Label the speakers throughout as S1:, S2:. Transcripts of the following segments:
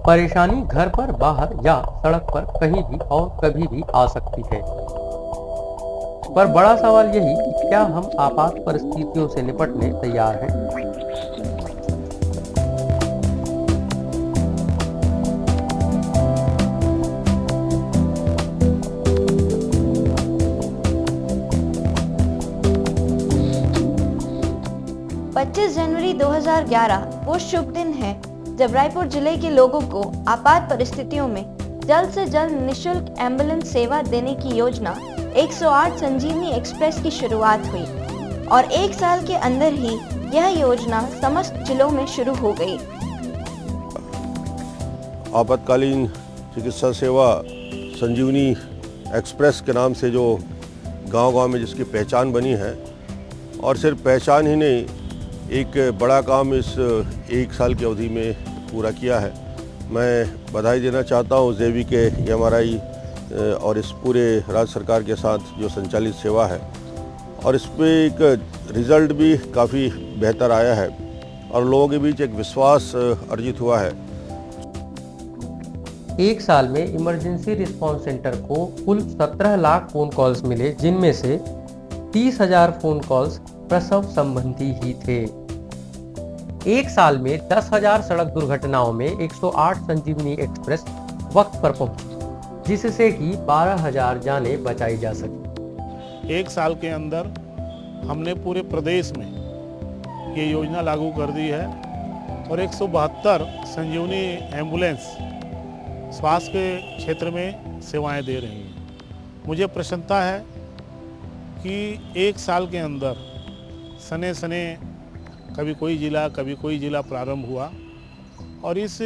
S1: परेशानी घर पर, बाहर या सड़क पर कहीं भी और कभी भी आ सकती है। पर बड़ा सवाल यही कि क्या हम आपात परिस्थितियों से निपटने तैयार हैं?
S2: 25 जनवरी 2011 वो शुभ दिन है जब रायपुर जिले के लोगों को आपात परिस्थितियों में जल्द से जल्द निशुल्क एम्बुलेंस सेवा देने की योजना 108 संजीवनी एक्सप्रेस की शुरुआत हुई और एक साल के अंदर ही यह योजना समस्त जिलों में शुरू हो गई।
S3: आपातकालीन चिकित्सा सेवा संजीवनी एक्सप्रेस के नाम से जो गांव-गांव में जिसकी पहचान बनी है, और सिर्फ पहचान ही नहीं, एक बड़ा काम इस एक साल की अवधि में पूरा किया है। मैं बधाई देना चाहता हूँ जेवीके एमआरआई और इस पूरे राज्य सरकार के साथ जो संचालित सेवा है, और इस पे एक रिज़ल्ट भी काफ़ी बेहतर आया है और लोगों के बीच एक विश्वास अर्जित हुआ है।
S1: एक साल में इमरजेंसी रिस्पांस सेंटर को कुल 17 लाख फ़ोन कॉल्स मिले, जिनमें से 30,000 फ़ोन कॉल्स प्रसव संबंधी ही थे। एक साल में 10,000 सड़क दुर्घटनाओं में 108 संजीवनी एक्सप्रेस वक्त पर पहुंची, जिससे कि 12,000 जानें बचाई जा सकी।
S4: एक साल के अंदर हमने पूरे प्रदेश में ये योजना लागू कर दी है और 172 संजीवनी एम्बुलेंस स्वास्थ्य के क्षेत्र में सेवाएं दे रही हैं। मुझे प्रसन्नता है कि एक साल के अंदर सने सने कभी कोई ज़िला प्रारंभ हुआ, और इस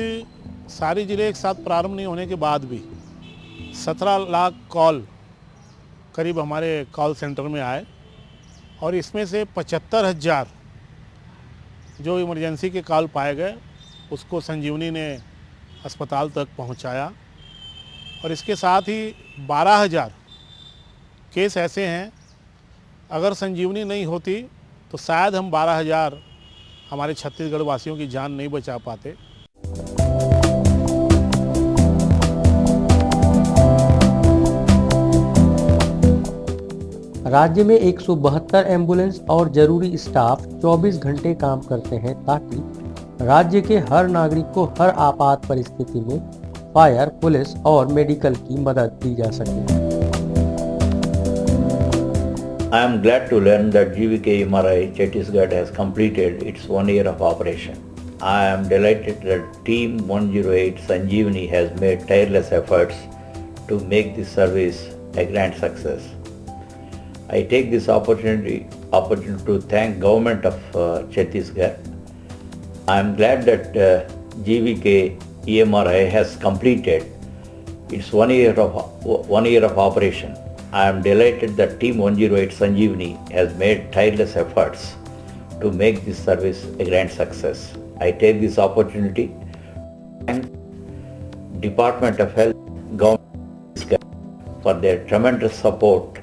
S4: सारे ज़िले एक साथ प्रारंभ नहीं होने के बाद भी 17 लाख कॉल करीब हमारे कॉल सेंटर में आए, और इसमें से 75,000 जो इमरजेंसी के कॉल पाए गए उसको संजीवनी ने अस्पताल तक पहुंचाया, और इसके साथ ही 12,000 केस ऐसे हैं अगर संजीवनी नहीं होती तो शायद हम 12,000 हमारे छत्तीसगढ़ वासियों की जान नहीं बचा पाते।
S1: राज्य में 172 एम्बुलेंस और जरूरी स्टाफ 24 घंटे काम करते हैं, ताकि राज्य के हर नागरिक को हर आपात परिस्थिति में फायर, पुलिस और मेडिकल की मदद दी जा सके।
S5: I am glad to learn that GVK MRI Chhattisgarh has completed its 1 year of operation. I am delighted that Team 108 Sanjeevani has made tireless efforts to make this service a grand success. I take this opportunity to thank Government of Chhattisgarh. I am glad that GVK EMRI has completed its 1 year of operation. I am delighted that Team 108 Sanjeevani has made tireless efforts to make this service a grand success. I take this opportunity to thank Department of Health, Government for their tremendous support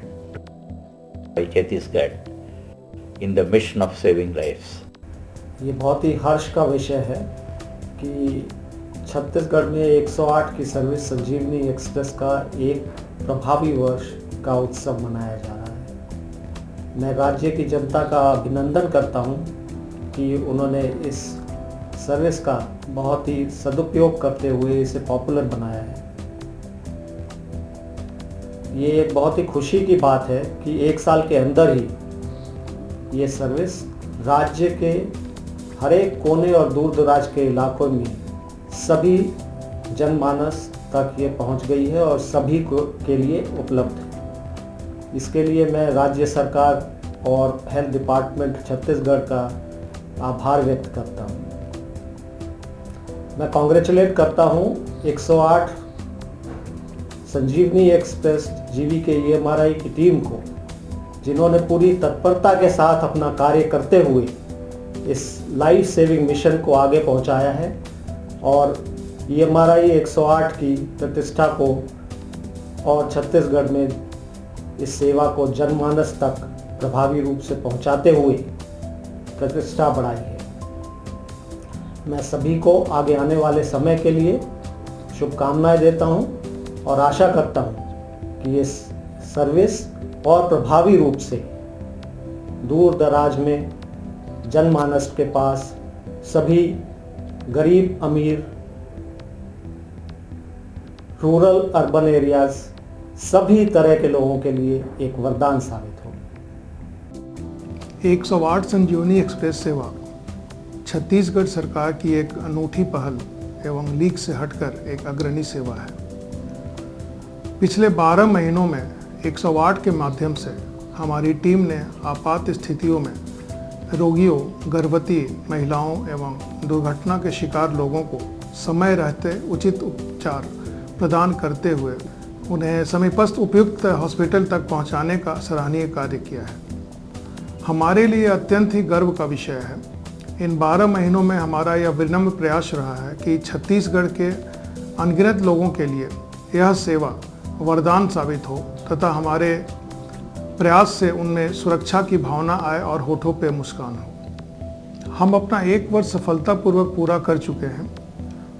S5: by Chhattisgarh in the mission of saving lives.
S6: ये बहुत ही हर्ष का विषय है कि छत्तीसगढ़ में 108 की service संजीवनी express का एक प्रभावी वर्ष का उत्सव मनाया जा रहा है। मैं राज्य की जनता का अभिनंदन करता हूं कि उन्होंने इस सर्विस का बहुत ही सदुपयोग करते हुए इसे पॉपुलर बनाया है। ये एक बहुत ही खुशी की बात है कि एक साल के अंदर ही ये सर्विस राज्य के हर एक कोने और दूर दराज के इलाकों में सभी जनमानस तक ये पहुंच गई है और सभी को के लिए उपलब्ध है। इसके लिए मैं राज्य सरकार और हेल्थ डिपार्टमेंट छत्तीसगढ़ का आभार व्यक्त करता हूं। मैं कॉन्ग्रेचुलेट करता हूं 108 संजीवनी एक्सप्रेस जीवीके EMRI की टीम को, जिन्होंने पूरी तत्परता के साथ अपना कार्य करते हुए इस लाइफ सेविंग मिशन को आगे पहुंचाया है और EMRI 108 की प्रतिष्ठा को और छत्तीसगढ़ में इस सेवा को जनमानस तक प्रभावी रूप से पहुंचाते हुए प्रतिष्ठा बढ़ाई है। मैं सभी को आगे आने वाले समय के लिए शुभकामनाएं देता हूं और आशा करता हूं कि ये सर्विस और प्रभावी रूप से दूर दराज में जनमानस के पास सभी गरीब अमीर रूरल अर्बन एरियाज सभी तरह के लोगों के लिए एक वरदान साबित हो।
S7: 108 संजीवनी एक्सप्रेस सेवा छत्तीसगढ़ सरकार की एक अनूठी पहल एवं लीग से हटकर एक अग्रणी सेवा है। पिछले 12 महीनों में 108 के माध्यम से हमारी टीम ने आपात स्थितियों में रोगियों, गर्भवती महिलाओं एवं दुर्घटना के शिकार लोगों को समय रहते उचित उपचार प्रदान करते हुए उन्हें समीपस्थ उपयुक्त हॉस्पिटल तक पहुंचाने का सराहनीय कार्य किया है। हमारे लिए अत्यंत ही गर्व का विषय है। इन 12 महीनों में हमारा यह विनम्र प्रयास रहा है कि छत्तीसगढ़ के अनगिनत लोगों के लिए यह सेवा वरदान साबित हो तथा हमारे प्रयास से उनमें सुरक्षा की भावना आए और होठों पे मुस्कान हो। हम अपना 1 वर्ष सफलतापूर्वक पूरा कर चुके हैं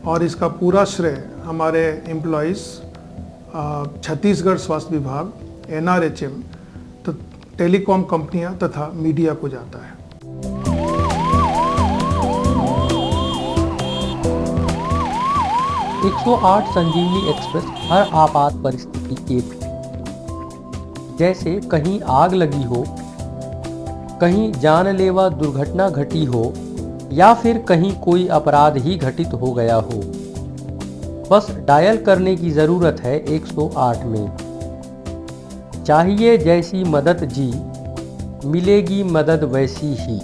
S7: और इसका पूरा श्रेय हमारे एम्प्लॉइज़, छत्तीसगढ़ स्वास्थ्य विभाग, NRHM, टेलीकॉम कंपनियां तथा मीडिया को जाता है।
S1: एक 108 संजीवनी एक्सप्रेस हर आपात परिस्थिति के जैसे कहीं आग लगी हो, कहीं जानलेवा दुर्घटना घटी हो या फिर कहीं कोई अपराध ही घटित हो गया हो, बस डायल करने की ज़रूरत है 108 में। चाहिए जैसी मदद जी, मिलेगी मदद वैसी ही।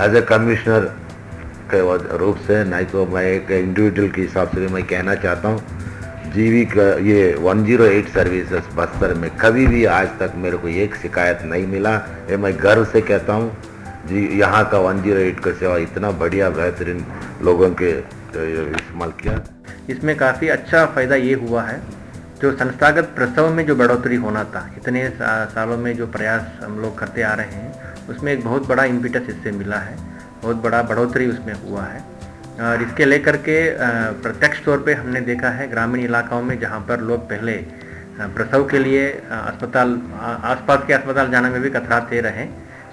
S5: एज ए कमिश्नर के रूप से नहीं तो मैं एक इंडिविजुअल के हिसाब से भी मैं कहना चाहता हूँ, जीवी का ये 108 सर्विसेज बस्तर में कभी भी आज तक मेरे को एक शिकायत नहीं मिला। ये मैं गर्व से कहता हूँ जी, यहाँ का 108 का सेवा इतना बढ़िया बेहतरीन लोगों के इस्तेमाल किया।
S8: इसमें काफ़ी अच्छा फ़ायदा ये हुआ है, जो संस्थागत प्रसव में जो बढ़ोतरी होना था, इतने सालों में जो प्रयास हम लोग करते आ रहे हैं, उसमें एक बहुत बड़ा इम्पिटस इससे मिला है, बहुत बड़ा बढ़ोतरी उसमें हुआ है। और इसके लेकर के प्रत्यक्ष तौर पे हमने देखा है ग्रामीण इलाकाओं में जहाँ पर लोग पहले प्रसव के लिए अस्पताल, आसपास के अस्पताल जाने में भी कतराते रहे,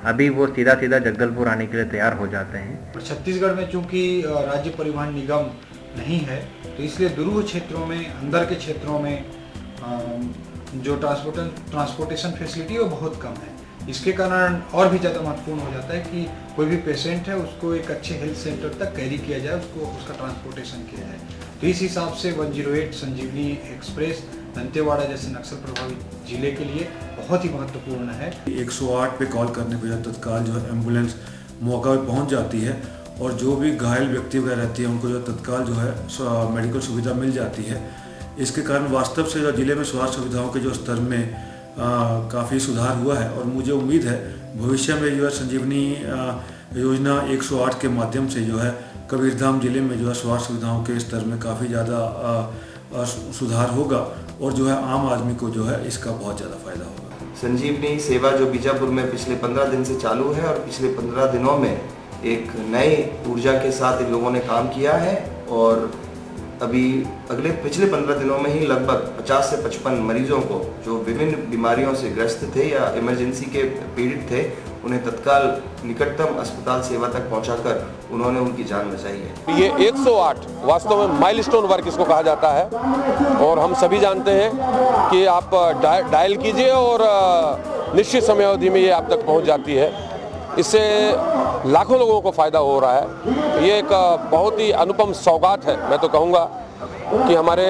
S8: अभी वो सीधा जगदलपुर आने के लिए तैयार हो जाते हैं।
S9: छत्तीसगढ़ में चूंकि राज्य परिवहन निगम नहीं है, तो इसलिए दुरूह क्षेत्रों में, अंदर के क्षेत्रों में जो ट्रांसपोर्टेशन फैसिलिटी वो बहुत कम है। इसके कारण और भी ज़्यादा महत्वपूर्ण हो जाता है कि कोई भी पेशेंट है उसको एक अच्छे हेल्थ सेंटर तक कैरी किया जाए, उसका ट्रांसपोर्टेशन किया जाए। तो इस हिसाब से 108 संजीवनी एक्सप्रेस दंतेवाड़ा जैसे नक्सल प्रभावित जिले के लिए बहुत ही महत्वपूर्ण है।
S10: 108 पे कॉल करने पर तत्काल जो है एम्बुलेंस मौका पर पहुंच जाती है और जो भी घायल व्यक्ति वगैरह रहती है उनको जो तत्काल जो है मेडिकल सुविधा मिल जाती है। इसके कारण वास्तव से जो जिले में स्वास्थ्य सुविधाओं के जो स्तर में काफ़ी सुधार हुआ है और मुझे उम्मीद है भविष्य में जो है संजीवनी योजना 108 के माध्यम से जो है कबीरधाम जिले में जो है स्वास्थ्य सुविधाओं के स्तर में काफ़ी ज़्यादा सुधार होगा और जो है आम आदमी को जो है इसका बहुत ज़्यादा फायदा होगा।
S11: संजीवनी सेवा जो बीजापुर में पिछले 15 दिन से चालू है और पिछले 15 दिनों में एक नई ऊर्जा के साथ इन लोगों ने काम किया है और अभी पिछले 15 दिनों में ही लगभग 50 से 55 मरीजों को जो विभिन्न बीमारियों से ग्रस्त थे या इमरजेंसी के पीड़ित थे, उन्हें तत्काल निकटतम अस्पताल सेवा तक पहुंचाकर उन्होंने उनकी जान बचाई है।
S12: ये 108 वास्तव में माइलस्टोन वर्क इसको कहा जाता है और हम सभी जानते हैं कि आप डायल कीजिए और निश्चित समय अवधि में ये आप तक पहुंच जाती है। इससे लाखों लोगों को फ़ायदा हो रहा है। ये एक बहुत ही अनुपम सौगात है, मैं तो कहूँगा कि हमारे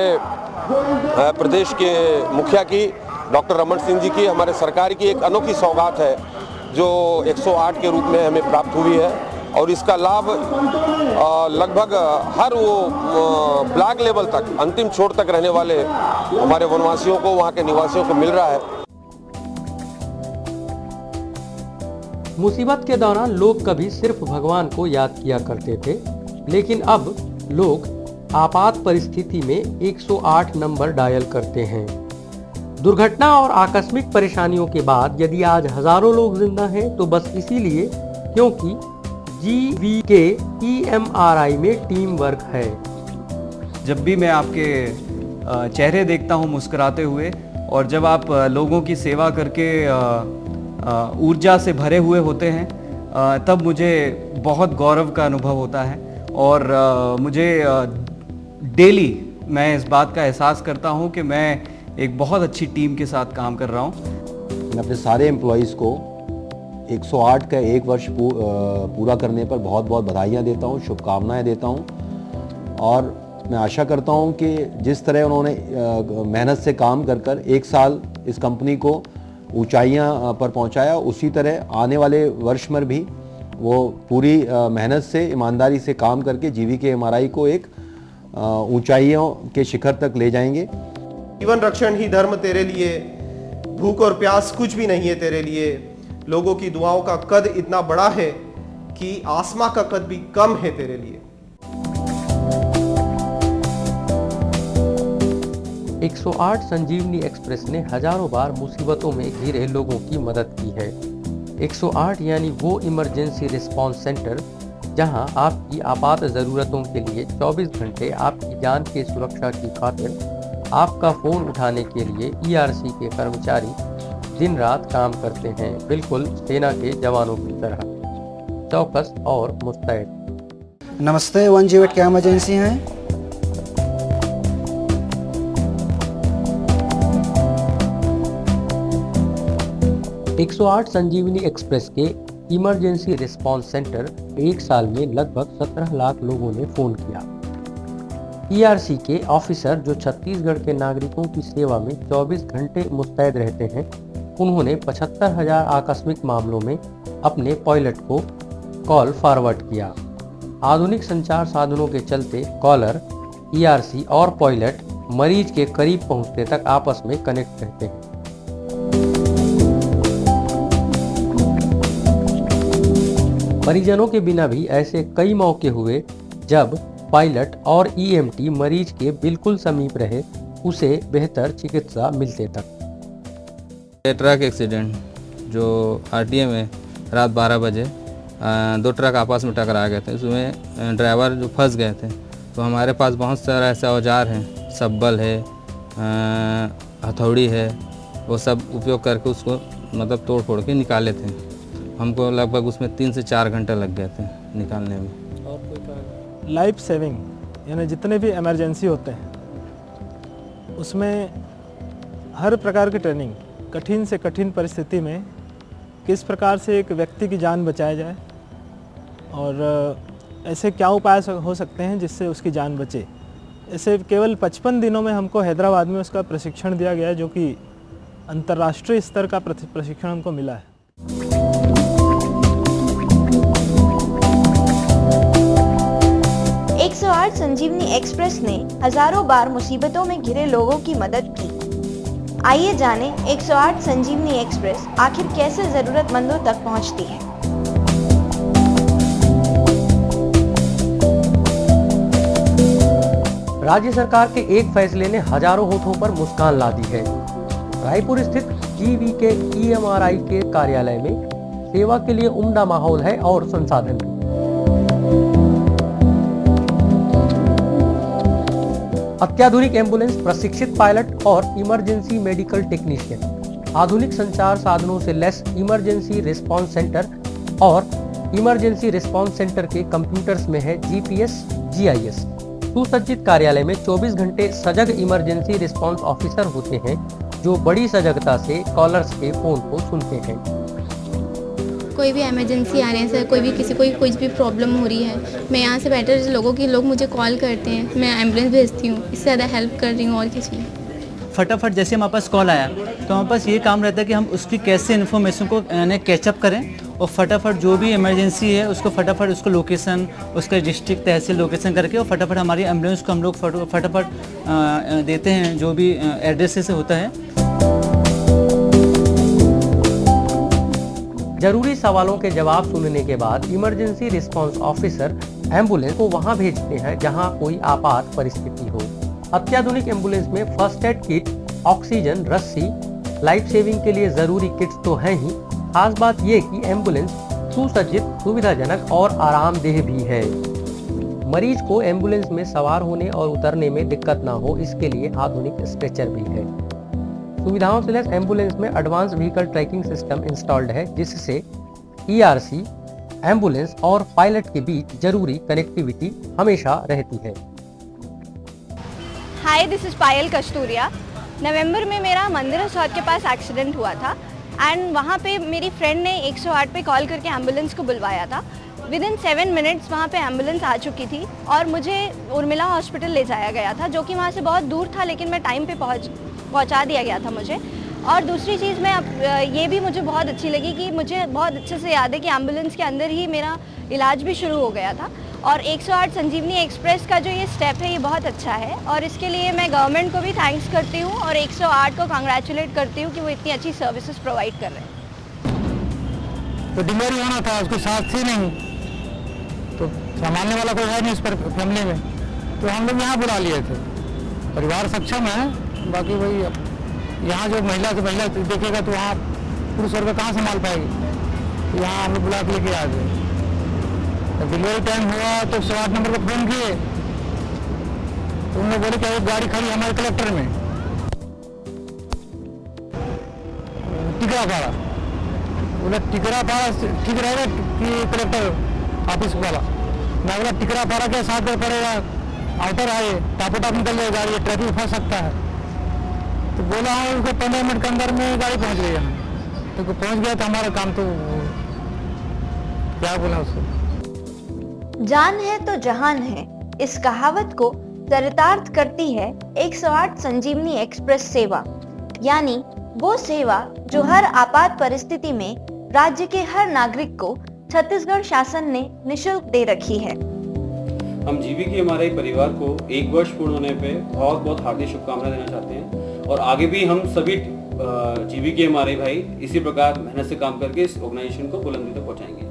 S12: प्रदेश के मुखिया की, डॉक्टर रमन सिंह जी की, हमारे सरकार की एक अनोखी सौगात है जो 108 के रूप में हमें प्राप्त हुई है और इसका लाभ लगभग हर वो ब्लॉक लेवल तक, अंतिम छोर तक रहने वाले हमारे वनवासियों को, वहाँ के निवासियों को मिल रहा है।
S1: मुसीबत के दौरान लोग कभी सिर्फ भगवान को याद किया करते थे, लेकिन अब लोग आपात परिस्थिति में 108 नंबर डायल करते हैं। दुर्घटना और आकस्मिक परेशानियों के बाद यदि आज हजारों लोग जिंदा हैं तो बस इसीलिए क्योंकि जीवीके ईएमआरआई में टीम वर्क है।
S13: जब भी मैं आपके चेहरे देखता हूँ मुस्कुराते हुए, और जब आप लोगों की सेवा करके ऊर्जा से भरे हुए होते हैं, तब मुझे बहुत गौरव का अनुभव होता है। और मुझे डेली मैं इस बात का एहसास करता हूँ कि मैं एक बहुत अच्छी टीम के साथ काम कर रहा हूँ।
S14: मैं अपने सारे एम्प्लॉइज़ को 108 का 1 वर्ष पूरा करने पर बहुत बहुत बधाइयाँ देता हूँ, शुभकामनाएं देता हूँ। और मैं आशा करता हूँ कि जिस तरह उन्होंने मेहनत से काम कर कर 1 साल इस कंपनी को ऊंचाइयाँ पर पहुँचाया, उसी तरह आने वाले वर्ष में भी वो पूरी मेहनत से ईमानदारी से काम करके जीवीके एमआरआई को एक ऊंचाइयों के शिखर तक ले जाएंगे।
S15: जीवन रक्षण ही धर्म तेरे लिए, भूख और प्यास कुछ भी नहीं है तेरे लिए। लोगों की दुआओं का कद इतना बड़ा है कि आसमां का कद भी कम है तेरे लिए।
S1: 108 संजीवनी एक्सप्रेस ने हजारों बार मुसीबतों में घिरे लोगों की मदद की है। 108 यानी वो इमरजेंसी रिस्पांस सेंटर जहां आपकी आपात ज़रूरतों के लिए 24 घंटे आपकी जान की सुरक्षा की खातिर आपका फ़ोन उठाने के लिए ईआरसी के कर्मचारी दिन रात काम करते हैं, बिल्कुल सेना के जवानों की तरह चौकस और मुस्तैद।
S16: नमस्ते, 108 क्या इमरजेंसी है?
S1: एक 108 संजीवनी एक्सप्रेस के इमरजेंसी रिस्पांस सेंटर 1 साल में लगभग 17 लाख लोगों ने फ़ोन किया। ईआरसी के ऑफिसर जो छत्तीसगढ़ के नागरिकों की सेवा में 24 घंटे मुस्तैद रहते हैं, उन्होंने 75,000 आकस्मिक मामलों में अपने पायलट को कॉल फॉरवर्ड किया। आधुनिक संचार साधनों के चलते कॉलर, ईआरसी और पायलट मरीज के करीब पहुंचने तक आपस में कनेक्ट रहते हैं। परिजनों के बिना भी ऐसे कई मौके हुए जब पायलट और ईएमटी मरीज के बिल्कुल समीप रहे, उसे बेहतर चिकित्सा मिलते तक।
S17: ट्रक एक्सीडेंट जो आरटीए में रात 12 बजे 2 ट्रक आपस में टकरा गए थे, उसमें ड्राइवर जो फंस गए थे, तो हमारे पास बहुत सारा ऐसे औजार हैं, सब्बल है, हथौड़ी है, वो सब उपयोग करके उसको मतलब तोड़ फोड़ के निकाले थे। हमको लगभग उसमें 3 से 4 घंटे लग गए थे निकालने में।
S18: और कोई कारण? लाइफ सेविंग यानी जितने भी इमरजेंसी होते हैं उसमें हर प्रकार की ट्रेनिंग, कठिन से कठिन परिस्थिति में किस प्रकार से एक व्यक्ति की जान बचाया जाए और ऐसे क्या उपाय हो सकते हैं जिससे उसकी जान बचे। ऐसे केवल 55 दिनों में हमको हैदराबाद में उसका प्रशिक्षण दिया गया, जो कि अंतर्राष्ट्रीय स्तर का प्रशिक्षण हमको मिला है।
S2: एक 108 संजीवनी एक्सप्रेस ने हजारों बार मुसीबतों में घिरे लोगों की मदद की। आइए जानें 108 संजीवनी एक्सप्रेस आखिर कैसे जरूरतमंदों तक पहुंचती है।
S1: राज्य सरकार के एक फैसले ने हजारों होठों पर मुस्कान ला दी है। रायपुर स्थित जीवीके ईएमआरआई के कार्यालय में सेवा के लिए उम्दा माहौल है और संसाधन भी। अत्याधुनिक एम्बुलेंस, प्रशिक्षित पायलट और इमरजेंसी मेडिकल टेक्नीशियन, आधुनिक संचार साधनों से लैस इमरजेंसी रिस्पांस सेंटर और इमरजेंसी रिस्पांस सेंटर के कंप्यूटर्स में है जीपीएस, जीआईएस। सुसज्जित कार्यालय में 24 घंटे सजग इमरजेंसी रिस्पांस ऑफिसर होते हैं जो बड़ी सजगता से कॉलर्स के फोन को सुनते हैं।
S19: कोई भी इमरजेंसी आ रहे हैं सर, कोई भी किसी को कुछ भी प्रॉब्लम हो रही है, मैं यहाँ से बैठे लोग मुझे कॉल करते हैं, मैं एम्बुलेंस भेजती हूँ, इससे ज़्यादा हेल्प कर रही हूँ और किसी नहीं।
S20: फटाफट जैसे हमारे पास कॉल आया तो हमारे पास ये काम रहता है कि हम उसकी कैसे इन्फॉर्मेशन को कैचअप करें और फटाफट जो भी इमरजेंसी है उसको फटाफट उसको लोकेशन, उसका डिस्ट्रिक्ट तहसील लोकेशन करके और फटाफट हमारी एम्बुलेंस को हम लोग फटाफट देते हैं जो भी एड्रेस से होता है।
S1: जरूरी सवालों के जवाब सुनने के बाद इमरजेंसी रिस्पांस ऑफिसर एम्बुलेंस को वहां भेजते हैं जहां कोई आपात परिस्थिति हो। अत्याधुनिक एम्बुलेंस में फर्स्ट एड किट, ऑक्सीजन, रस्सी, लाइफ सेविंग के लिए जरूरी किट्स तो हैं ही। खास बात ये कि एम्बुलेंस सुसज्जित, सुविधाजनक और आरामदेह भी है। मरीज को एम्बुलेंस में सवार होने और उतरने में दिक्कत ना हो, इसके लिए आधुनिक स्ट्रेचर भी है। सुविधाओं से लैस एम्बुलेंस में advance vehicle tracking system installed है, जिससे ERC, एम्बुलेंस और पायलट के बीच जरूरी कनेक्टिविटी हमेशा रहती है।
S2: हाय, दिस इज पायल कस्तूरिया। नवंबर में मेरा मंदिर हसौद के पास एक्सीडेंट हुआ था एंड वहाँ पे मेरी फ्रेंड ने 108 पे कॉल करके एम्बुलेंस को बुलवाया था। विदिन 7 मिनट्स वहाँ पे एम्बुलेंस आ चुकी थी और मुझे उर्मिला हॉस्पिटल ले जाया गया था, जो कि वहाँ से बहुत दूर था, लेकिन मैं टाइम पे पहुँचा दिया गया था मुझे। और दूसरी चीज़ मैं ये भी मुझे बहुत अच्छी लगी कि मुझे बहुत अच्छे से याद है कि एम्बुलेंस के अंदर ही मेरा इलाज भी शुरू हो गया था। और 108 संजीवनी एक्सप्रेस का जो ये स्टेप है, ये बहुत अच्छा है और इसके लिए मैं गवर्नमेंट को भी थैंक्स करती हूँ और 108 को कांग्रेचुलेट करती हूँ कि वो इतनी अच्छी सर्विसेज प्रोवाइड कर रहे हैं।
S21: तो डिलीवरी होना था, उसके साथ थी नहीं, तो संभालने वाला कोई है नहीं इस पर फैमिली में, तो हम लोग यहाँ बुला लिए थे। परिवार सक्षम है, बाकी वही यहाँ जो महिला से महिला देखेगा तो वहाँ पुरुष वर्ग कहाँ संभाल पाएगी, तो यहाँ हम लोग बुला के लेके आ गए। तो डिलीवरी टाइम हुआ तो 108 नंबर पर फोन किए, तो उन्होंने बोले कि एक गाड़ी खड़ी हमारे कलेक्टर में टिकरापाड़ा, बोले टिकरापाड़ा ठीक रहेगा कि कलेक्टर ऑफिस वाला? मैं बोला टिकरापाड़ा के साथ में पड़ेगा, आउटर आए टापोटाप निकल जाए गाड़ी, ट्रैफिक फंस सकता है। तो बोला हाँ, उसको 15 मिनट के अंदर में गाड़ी पहुंच गई है, तो पहुंच गया तो हमारा काम तो क्या बोला उसको।
S2: जान है तो जहान है, इस कहावत को चरितार्थ करती है 108 संजीवनी एक्सप्रेस सेवा, यानी वो सेवा जो हर आपात परिस्थिति में राज्य के हर नागरिक को छत्तीसगढ़ शासन ने निःशुल्क दे रखी है।
S22: हम GVKMRI परिवार को 1 वर्ष पूर्ण होने पे बहुत बहुत हार्दिक शुभकामनाएं देना चाहते हैं और आगे भी हम सभी GVKMRI भाई इसी प्रकार मेहनत से काम करके इस ऑर्गेनाइजेशन को बुलंदी तक पहुंचाएंगे।